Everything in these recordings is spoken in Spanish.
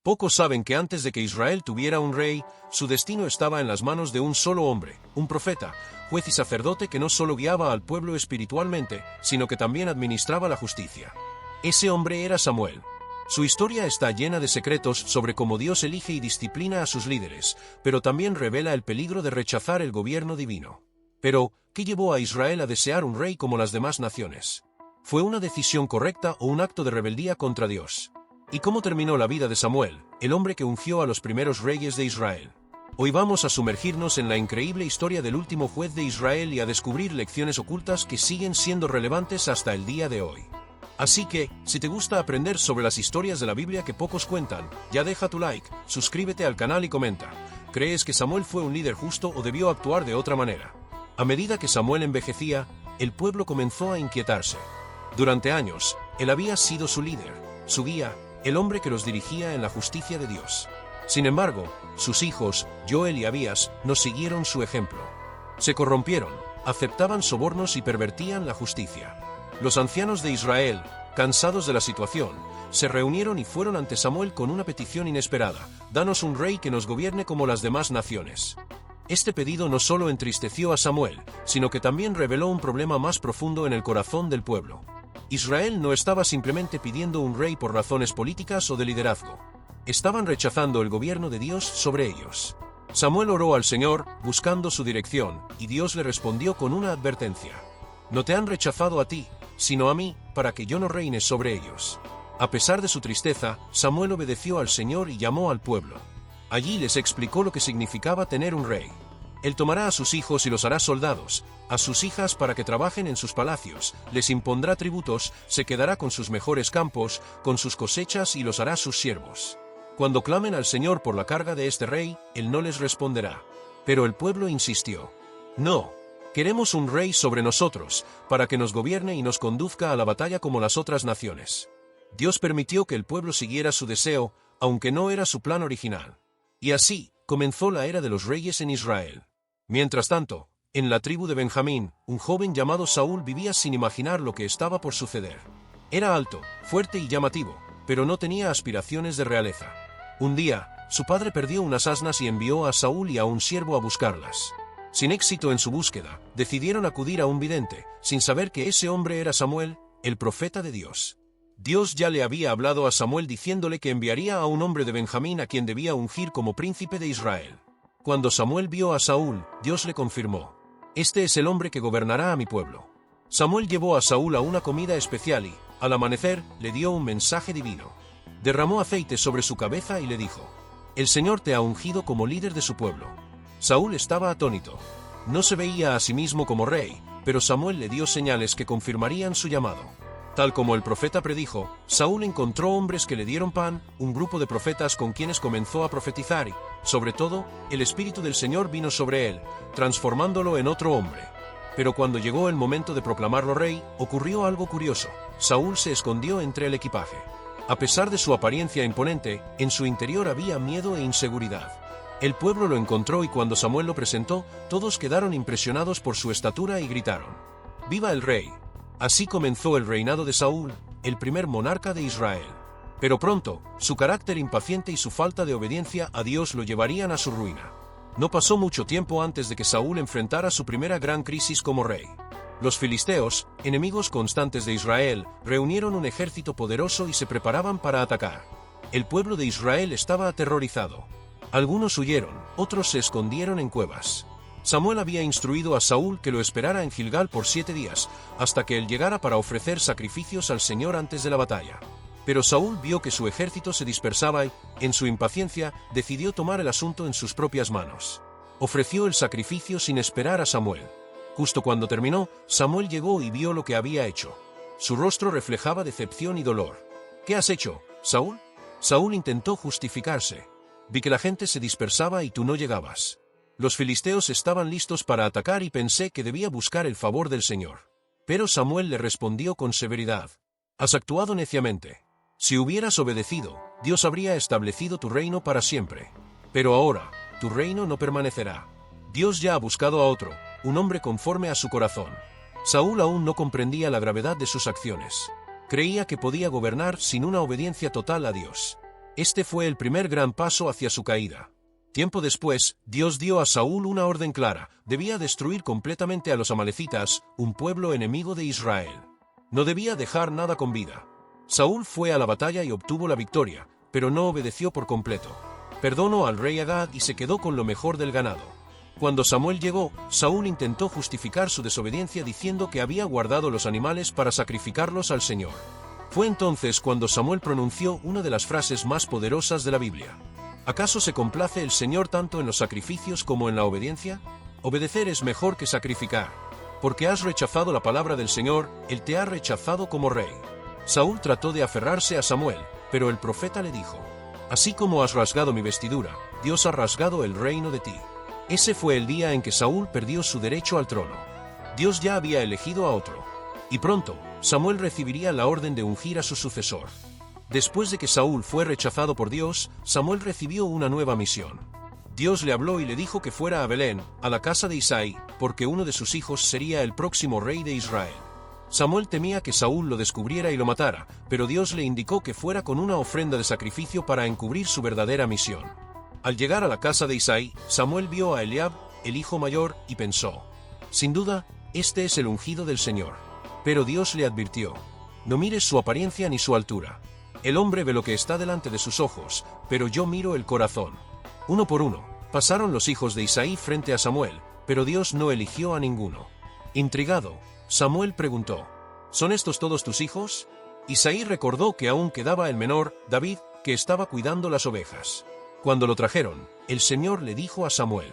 Pocos saben que antes de que Israel tuviera un rey, su destino estaba en las manos de un solo hombre, un profeta, juez y sacerdote que no solo guiaba al pueblo espiritualmente, sino que también administraba la justicia. Ese hombre era Samuel. Su historia está llena de secretos sobre cómo Dios elige y disciplina a sus líderes, pero también revela el peligro de rechazar el gobierno divino. Pero, ¿qué llevó a Israel a desear un rey como las demás naciones? ¿Fue una decisión correcta o un acto de rebeldía contra Dios? ¿Y cómo terminó la vida de Samuel, el hombre que ungió a los primeros reyes de Israel? Hoy vamos a sumergirnos en la increíble historia del último juez de Israel y a descubrir lecciones ocultas que siguen siendo relevantes hasta el día de hoy. Así que, si te gusta aprender sobre las historias de la Biblia que pocos cuentan, ya deja tu like, suscríbete al canal y comenta. ¿Crees que Samuel fue un líder justo o debió actuar de otra manera? A medida que Samuel envejecía, el pueblo comenzó a inquietarse. Durante años, él había sido su líder, su guía, el hombre que los dirigía en la justicia de Dios. Sin embargo, sus hijos, Joel y Abías, no siguieron su ejemplo. Se corrompieron, aceptaban sobornos y pervertían la justicia. Los ancianos de Israel, cansados de la situación, se reunieron y fueron ante Samuel con una petición inesperada: danos un rey que nos gobierne como las demás naciones. Este pedido no solo entristeció a Samuel, sino que también reveló un problema más profundo en el corazón del pueblo. Israel no estaba simplemente pidiendo un rey por razones políticas o de liderazgo. Estaban rechazando el gobierno de Dios sobre ellos. Samuel oró al Señor, buscando su dirección, y Dios le respondió con una advertencia: no te han rechazado a ti, sino a mí, para que yo no reine sobre ellos. A pesar de su tristeza, Samuel obedeció al Señor y llamó al pueblo. Allí les explicó lo que significaba tener un rey. Él tomará a sus hijos y los hará soldados, a sus hijas para que trabajen en sus palacios, les impondrá tributos, se quedará con sus mejores campos, con sus cosechas y los hará sus siervos. Cuando clamen al Señor por la carga de este rey, Él no les responderá. Pero el pueblo insistió: no, queremos un rey sobre nosotros, para que nos gobierne y nos conduzca a la batalla como las otras naciones. Dios permitió que el pueblo siguiera su deseo, aunque no era su plan original. Y así, comenzó la era de los reyes en Israel. Mientras tanto, en la tribu de Benjamín, un joven llamado Saúl vivía sin imaginar lo que estaba por suceder. Era alto, fuerte y llamativo, pero no tenía aspiraciones de realeza. Un día, su padre perdió unas asnas y envió a Saúl y a un siervo a buscarlas. Sin éxito en su búsqueda, decidieron acudir a un vidente, sin saber que ese hombre era Samuel, el profeta de Dios. Dios ya le había hablado a Samuel diciéndole que enviaría a un hombre de Benjamín a quien debía ungir como príncipe de Israel. Cuando Samuel vio a Saúl, Dios le confirmó: este es el hombre que gobernará a mi pueblo. Samuel llevó a Saúl a una comida especial y, al amanecer, le dio un mensaje divino. Derramó aceite sobre su cabeza y le dijo: el Señor te ha ungido como líder de su pueblo. Saúl estaba atónito. No se veía a sí mismo como rey, pero Samuel le dio señales que confirmarían su llamado. Tal como el profeta predijo, Saúl encontró hombres que le dieron pan, un grupo de profetas con quienes comenzó a profetizar y, sobre todo, el Espíritu del Señor vino sobre él, transformándolo en otro hombre. Pero cuando llegó el momento de proclamarlo rey, ocurrió algo curioso: Saúl se escondió entre el equipaje. A pesar de su apariencia imponente, en su interior había miedo e inseguridad. El pueblo lo encontró y cuando Samuel lo presentó, todos quedaron impresionados por su estatura y gritaron: ¡viva el rey! Así comenzó el reinado de Saúl, el primer monarca de Israel. Pero pronto, su carácter impaciente y su falta de obediencia a Dios lo llevarían a su ruina. No pasó mucho tiempo antes de que Saúl enfrentara su primera gran crisis como rey. Los filisteos, enemigos constantes de Israel, reunieron un ejército poderoso y se preparaban para atacar. El pueblo de Israel estaba aterrorizado. Algunos huyeron, otros se escondieron en cuevas. Samuel había instruido a Saúl que lo esperara en Gilgal por 7 días, hasta que él llegara para ofrecer sacrificios al Señor antes de la batalla. Pero Saúl vio que su ejército se dispersaba y, en su impaciencia, decidió tomar el asunto en sus propias manos. Ofreció el sacrificio sin esperar a Samuel. Justo cuando terminó, Samuel llegó y vio lo que había hecho. Su rostro reflejaba decepción y dolor. ¿Qué has hecho, Saúl? Saúl intentó justificarse. Vi que la gente se dispersaba y tú no llegabas. Los filisteos estaban listos para atacar y pensé que debía buscar el favor del Señor. Pero Samuel le respondió con severidad: has actuado neciamente. Si hubieras obedecido, Dios habría establecido tu reino para siempre. Pero ahora, tu reino no permanecerá. Dios ya ha buscado a otro, un hombre conforme a su corazón. Saúl aún no comprendía la gravedad de sus acciones. Creía que podía gobernar sin una obediencia total a Dios. Este fue el primer gran paso hacia su caída. Tiempo después, Dios dio a Saúl una orden clara: debía destruir completamente a los amalecitas, un pueblo enemigo de Israel. No debía dejar nada con vida. Saúl fue a la batalla y obtuvo la victoria, pero no obedeció por completo. Perdonó al rey Agag y se quedó con lo mejor del ganado. Cuando Samuel llegó, Saúl intentó justificar su desobediencia diciendo que había guardado los animales para sacrificarlos al Señor. Fue entonces cuando Samuel pronunció una de las frases más poderosas de la Biblia: ¿acaso se complace el Señor tanto en los sacrificios como en la obediencia? Obedecer es mejor que sacrificar. Porque has rechazado la palabra del Señor, Él te ha rechazado como rey. Saúl trató de aferrarse a Samuel, pero el profeta le dijo: así como has rasgado mi vestidura, Dios ha rasgado el reino de ti. Ese fue el día en que Saúl perdió su derecho al trono. Dios ya había elegido a otro. Y pronto, Samuel recibiría la orden de ungir a su sucesor. Después de que Saúl fue rechazado por Dios, Samuel recibió una nueva misión. Dios le habló y le dijo que fuera a Belén, a la casa de Isaí, porque uno de sus hijos sería el próximo rey de Israel. Samuel temía que Saúl lo descubriera y lo matara, pero Dios le indicó que fuera con una ofrenda de sacrificio para encubrir su verdadera misión. Al llegar a la casa de Isaí, Samuel vio a Eliab, el hijo mayor, y pensó: sin duda, este es el ungido del Señor. Pero Dios le advirtió: no mires su apariencia ni su altura. El hombre ve lo que está delante de sus ojos, pero yo miro el corazón. Uno por uno, pasaron los hijos de Isaí frente a Samuel, pero Dios no eligió a ninguno. Intrigado, Samuel preguntó: ¿son estos todos tus hijos? Isaí recordó que aún quedaba el menor, David, que estaba cuidando las ovejas. Cuando lo trajeron, el Señor le dijo a Samuel: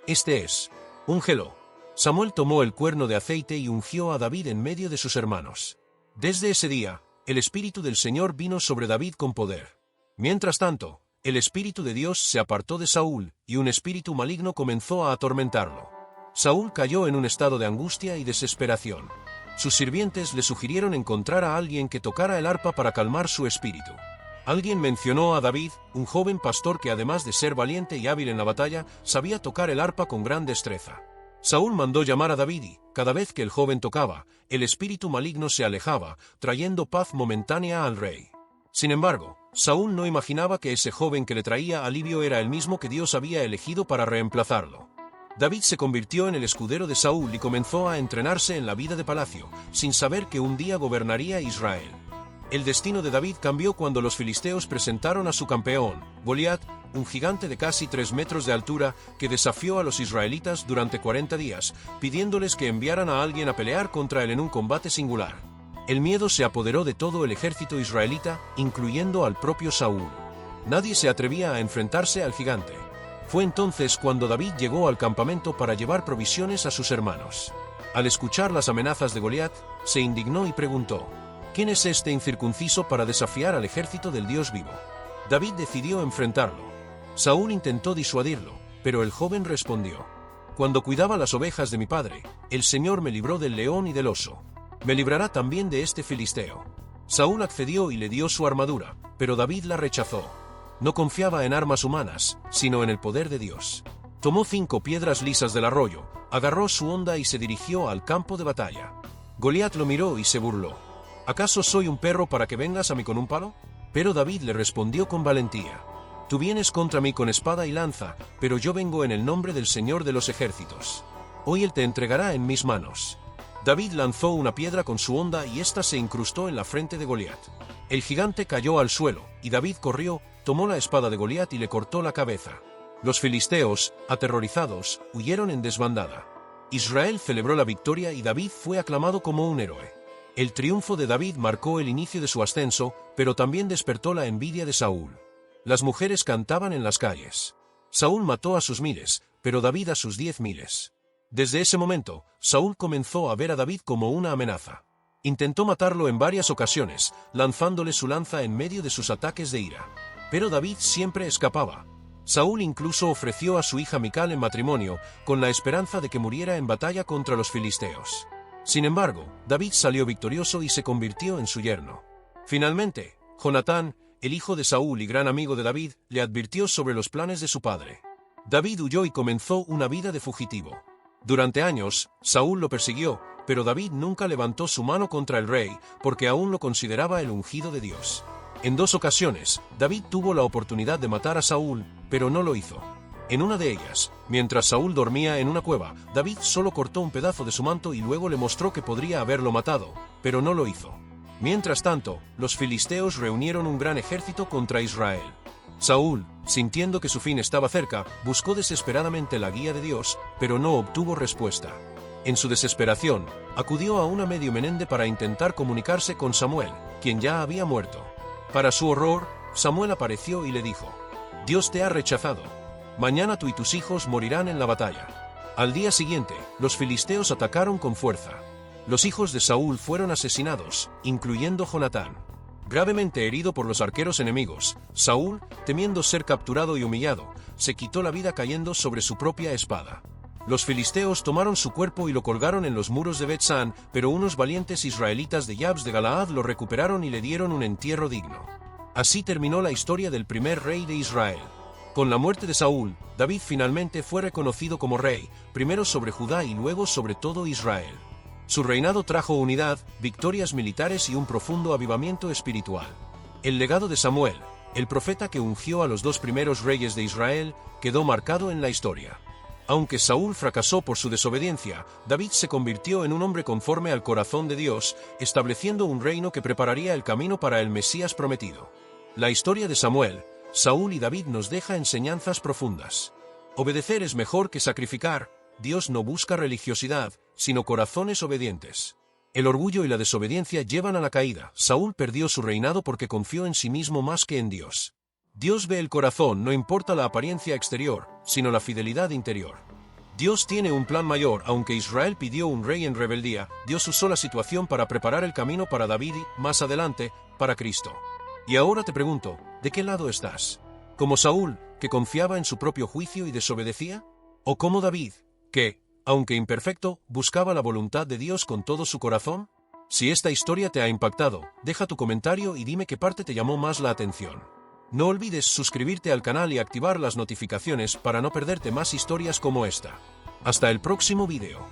este es, úngelo. Samuel tomó el cuerno de aceite y ungió a David en medio de sus hermanos. Desde ese día, el Espíritu del Señor vino sobre David con poder. Mientras tanto, el Espíritu de Dios se apartó de Saúl, y un espíritu maligno comenzó a atormentarlo. Saúl cayó en un estado de angustia y desesperación. Sus sirvientes le sugirieron encontrar a alguien que tocara el arpa para calmar su espíritu. Alguien mencionó a David, un joven pastor que además de ser valiente y hábil en la batalla, sabía tocar el arpa con gran destreza. Saúl mandó llamar a David y, cada vez que el joven tocaba, el espíritu maligno se alejaba, trayendo paz momentánea al rey. Sin embargo, Saúl no imaginaba que ese joven que le traía alivio era el mismo que Dios había elegido para reemplazarlo. David se convirtió en el escudero de Saúl y comenzó a entrenarse en la vida de palacio, sin saber que un día gobernaría Israel. El destino de David cambió cuando los filisteos presentaron a su campeón, Goliat, un gigante de casi 3 metros de altura, que desafió a los israelitas durante 40 días, pidiéndoles que enviaran a alguien a pelear contra él en un combate singular. El miedo se apoderó de todo el ejército israelita, incluyendo al propio Saúl. Nadie se atrevía a enfrentarse al gigante. Fue entonces cuando David llegó al campamento para llevar provisiones a sus hermanos. Al escuchar las amenazas de Goliat, se indignó y preguntó: ¿quién es este incircunciso para desafiar al ejército del Dios vivo? David decidió enfrentarlo. Saúl intentó disuadirlo, pero el joven respondió: cuando cuidaba las ovejas de mi padre, el Señor me libró del león y del oso. Me librará también de este filisteo. Saúl accedió y le dio su armadura, pero David la rechazó. No confiaba en armas humanas, sino en el poder de Dios. Tomó 5 piedras lisas del arroyo, agarró su honda y se dirigió al campo de batalla. Goliat lo miró y se burló: ¿acaso soy un perro para que vengas a mí con un palo? Pero David le respondió con valentía: tú vienes contra mí con espada y lanza, pero yo vengo en el nombre del Señor de los ejércitos. Hoy él te entregará en mis manos. David lanzó una piedra con su honda y ésta se incrustó en la frente de Goliat. El gigante cayó al suelo, y David corrió, tomó la espada de Goliat y le cortó la cabeza. Los filisteos, aterrorizados, huyeron en desbandada. Israel celebró la victoria y David fue aclamado como un héroe. El triunfo de David marcó el inicio de su ascenso, pero también despertó la envidia de Saúl. Las mujeres cantaban en las calles. Saúl mató a sus miles, pero David a sus 10 miles. Desde ese momento, Saúl comenzó a ver a David como una amenaza. Intentó matarlo en varias ocasiones, lanzándole su lanza en medio de sus ataques de ira. Pero David siempre escapaba. Saúl incluso ofreció a su hija Mical en matrimonio, con la esperanza de que muriera en batalla contra los filisteos. Sin embargo, David salió victorioso y se convirtió en su yerno. Finalmente, Jonatán, el hijo de Saúl y gran amigo de David, le advirtió sobre los planes de su padre. David huyó y comenzó una vida de fugitivo. Durante años, Saúl lo persiguió, pero David nunca levantó su mano contra el rey, porque aún lo consideraba el ungido de Dios. En 2 ocasiones, David tuvo la oportunidad de matar a Saúl, pero no lo hizo. En una de ellas, mientras Saúl dormía en una cueva, David solo cortó un pedazo de su manto y luego le mostró que podría haberlo matado, pero no lo hizo. Mientras tanto, los filisteos reunieron un gran ejército contra Israel. Saúl, sintiendo que su fin estaba cerca, buscó desesperadamente la guía de Dios, pero no obtuvo respuesta. En su desesperación, acudió a una medio menende para intentar comunicarse con Samuel, quien ya había muerto. Para su horror, Samuel apareció y le dijo: Dios te ha rechazado. Mañana tú y tus hijos morirán en la batalla. Al día siguiente, los filisteos atacaron con fuerza. Los hijos de Saúl fueron asesinados, incluyendo Jonatán. Gravemente herido por los arqueros enemigos, Saúl, temiendo ser capturado y humillado, se quitó la vida cayendo sobre su propia espada. Los filisteos tomaron su cuerpo y lo colgaron en los muros de Bet-San, pero unos valientes israelitas de Yabes de Galaad lo recuperaron y le dieron un entierro digno. Así terminó la historia del primer rey de Israel. Con la muerte de Saúl, David finalmente fue reconocido como rey, primero sobre Judá y luego sobre todo Israel. Su reinado trajo unidad, victorias militares y un profundo avivamiento espiritual. El legado de Samuel, el profeta que ungió a los 2 primeros reyes de Israel, quedó marcado en la historia. Aunque Saúl fracasó por su desobediencia, David se convirtió en un hombre conforme al corazón de Dios, estableciendo un reino que prepararía el camino para el Mesías prometido. La historia de Samuel, Saúl y David nos deja enseñanzas profundas. Obedecer es mejor que sacrificar. Dios no busca religiosidad, sino corazones obedientes. El orgullo y la desobediencia llevan a la caída. Saúl perdió su reinado porque confió en sí mismo más que en Dios. Dios ve el corazón, no importa la apariencia exterior, sino la fidelidad interior. Dios tiene un plan mayor. Aunque Israel pidió un rey en rebeldía, Dios usó la situación para preparar el camino para David y, más adelante, para Cristo. Y ahora te pregunto, ¿de qué lado estás? ¿Como Saúl, que confiaba en su propio juicio y desobedecía? ¿O como David, que, aunque imperfecto, buscaba la voluntad de Dios con todo su corazón? Si esta historia te ha impactado, deja tu comentario y dime qué parte te llamó más la atención. No olvides suscribirte al canal y activar las notificaciones para no perderte más historias como esta. Hasta el próximo video.